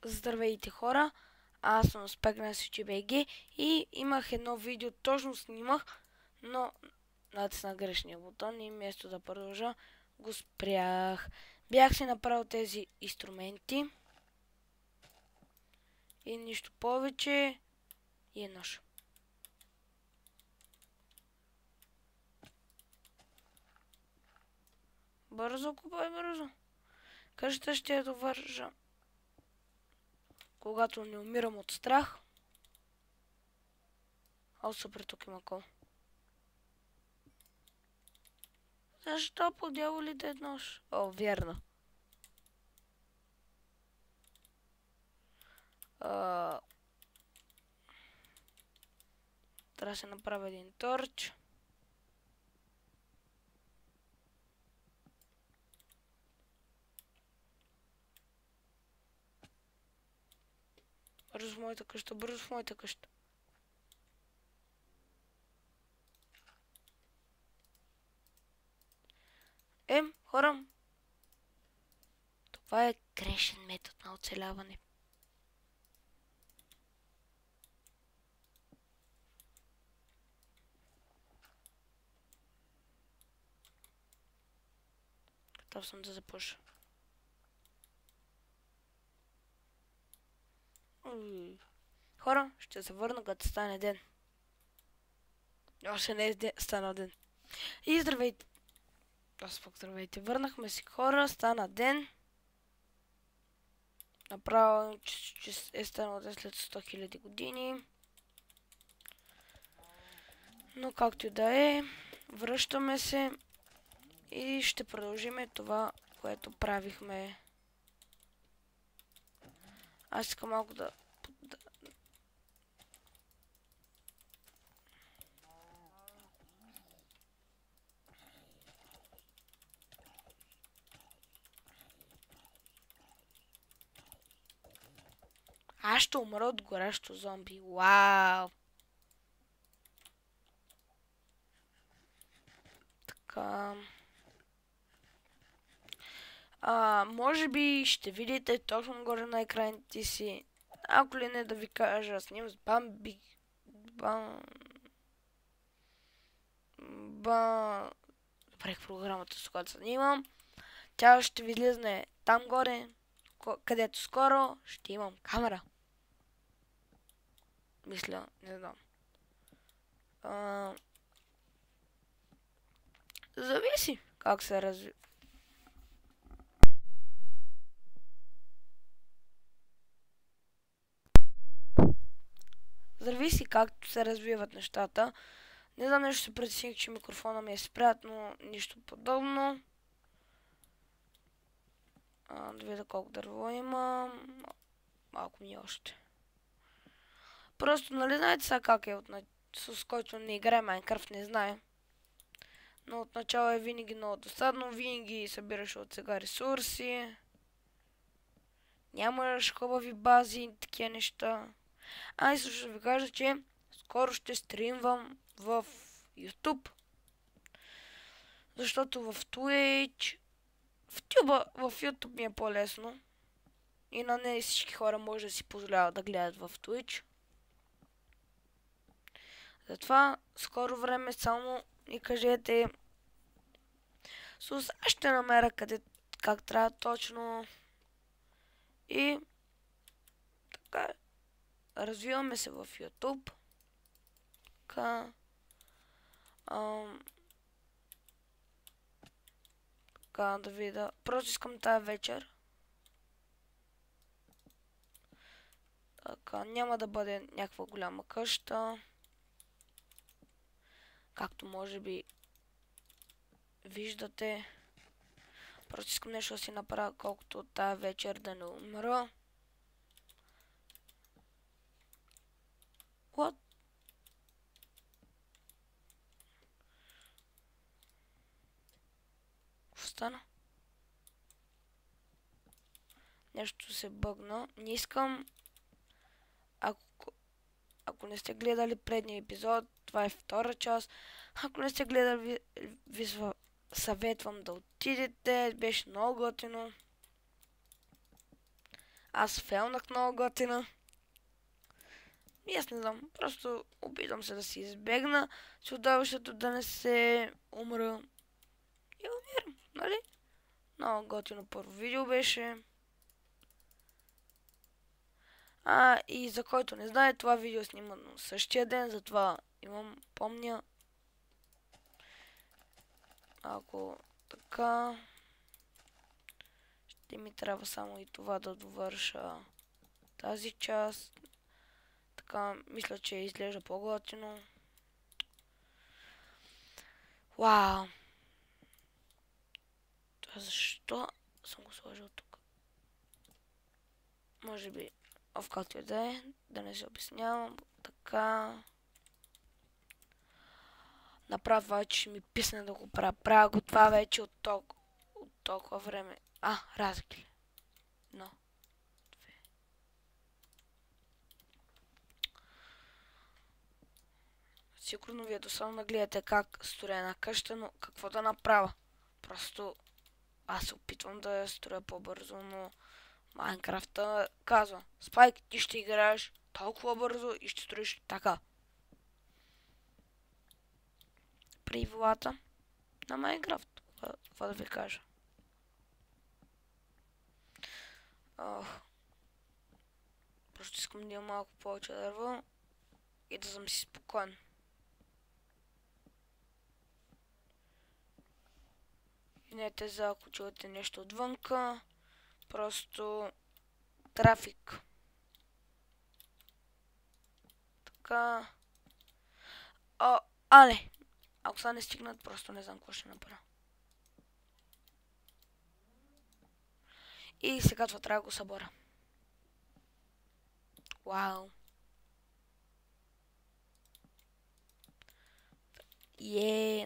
Здравейте хора, аз съм Spec и имах едно видео, точно снимах, но натиснах грешния бутон и вместо да продължа, го спрях. Бях си направил тези инструменти и нищо повече и е нож. Бързо, купай бързо. Къщата ще я довържа, когато не умирам от страх. О, супер, тук има кол. Защо по дяволите е нож? О, вярно. Трябва да се направя един торч. Бързо в моята къща, бързо в моята къща. Хора! Това е грешен метод на оцеляване. Готов съм да започна. Хора, ще се върна като стане ден. Още не е станал ден. И здравейте. Пак здравейте. Върнахме си хора, стана ден. Направо, че е станал ден след 100 000 години. Но както и да е, връщаме се и ще продължим това, което правихме. Аз искам малко да... Аз ще умра от горещо зомби. Вау! Така... може би ще видите точно горе на екраните си. Ако ли не да ви кажа, снимам с Бамби... Правих програмата, с която снимам. Тя ще ви излезне там горе, където скоро ще имам камера. Мисля, не знам. Зависи как се развива. Зависи както се развиват нещата. Не знам, нещо се притесних, че микрофона ми е спрят, но нищо подобно. Да видя колко дърво има. Малко ми още. Просто, нали знаете сега как е, с който не играе Майнкрафт, не знае. Но отначало е винаги много досадно, винаги събираш от сега ресурси. Нямаш хубави бази и такива неща. И също ще ви кажа, че скоро ще стримвам в YouTube. Защото в Twitch... В YouTube ми е по-лесно. И на не всички хора може да си позволяват да гледат в Twitch. Затова скоро време само ни кажете. Аз ще намеря как трябва точно. И така. Развиваме се в YouTube. Така да видя. Просто искам тази вечер. Така, няма да бъде някаква голяма къща. Както може би виждате. Просто искам нещо да си направя, колкото тази вечер да не умра. What? Какво стана? Нещо се бъгна. Не искам... Ако не сте гледали предния епизод, това е втора част. Ако не сте гледали, ви съветвам да отидете. Беше много готино. Аз фейлнах много готина. И аз не знам, просто опитвам се да си избегна чудовището, да не се умра. И умирам, нали? Много готино първо видео беше. И за който не знае, това видео е снимано същия ден, затова помня. Ако така... Ще ми трябва само и това да довърша тази част. Така, мисля, че изглежда по-готино. Вау! Това защо съм го сложил тук? Може би, в както и да не се обяснявам. Така. Направо това вече ще ми писне да го правя. Правя го това вече от толкова време. Разгли. Но. Сигурно ви е досадно да гледате как строя една къща, но какво да направя? Просто аз се опитвам да я строя по-бързо, но Майнкрафта казва: Спайк, ти ще играеш толкова бързо и ще строиш така. Правилата на Майнкрафт. Това да ви кажа. Просто искам да имам малко повече дърво и да съм си спокоен. Извинете за ако чувате нещо отвънка. Просто трафик. Така. Не. Ако са не стигнат, просто не знам какво ще направя. И сега това трябва да го събора. Вау.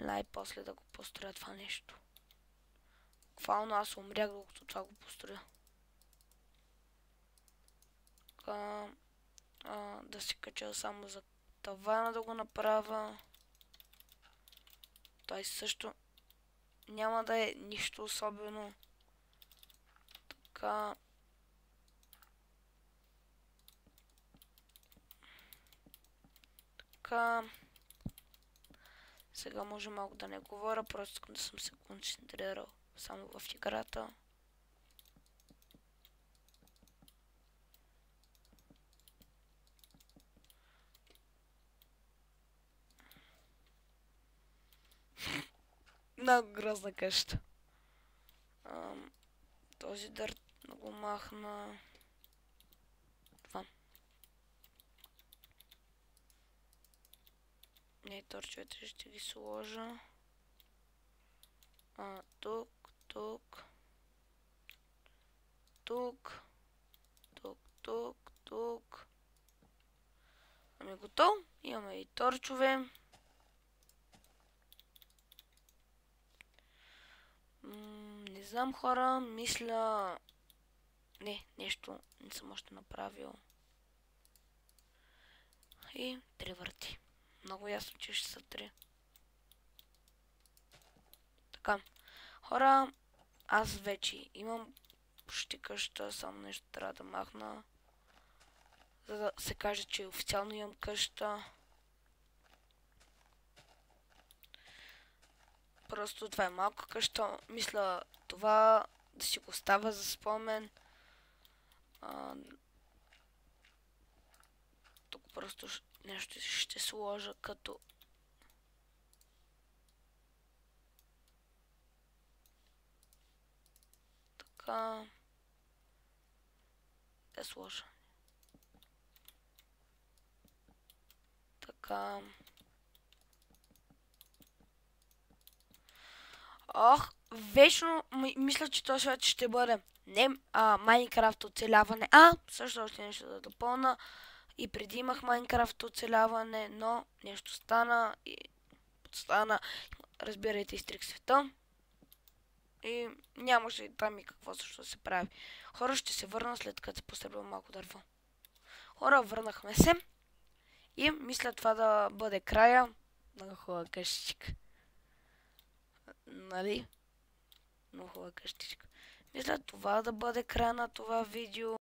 Най-после да го построя това нещо. Буквално аз умрях, докато това го построя. Да си кача само за тавана да го направя. Той също няма да е нищо особено. Така. Сега може малко да не говоря, просто искам да съм се концентрирал само в играта. Много грозна къща. Този дърт да го махна. Това. Не, торчовете ще ги сложа. Тук. Готово. Имаме и торчове. Не знам, хора, мисля... нещо не съм още направил. И 3 върти. Много ясно, че ще са 3. Така. Хора, аз вече имам почти къща, само нещо трябва да махна. За да се каже, че официално имам къща. Просто това е малка къща. Мисля това да си го оставя за спомен. Тук просто нещо ще сложа като... Така... Да сложа. Така... Вечно мисля, че този свят ще бъде не Майнкрафт оцеляване, също още нещо да допълна. И преди имах Майнкрафт оцеляване, но нещо стана и разбирайте, изтрих света. И нямаше и там и какво също да се прави. Хора, ще се върна след като се посребва малко дърво. Хора, върнахме се. И мисля това да бъде края. Много хубава къщичка. Нали? Много хубава къщичка. Мисля това да бъде края на това видео.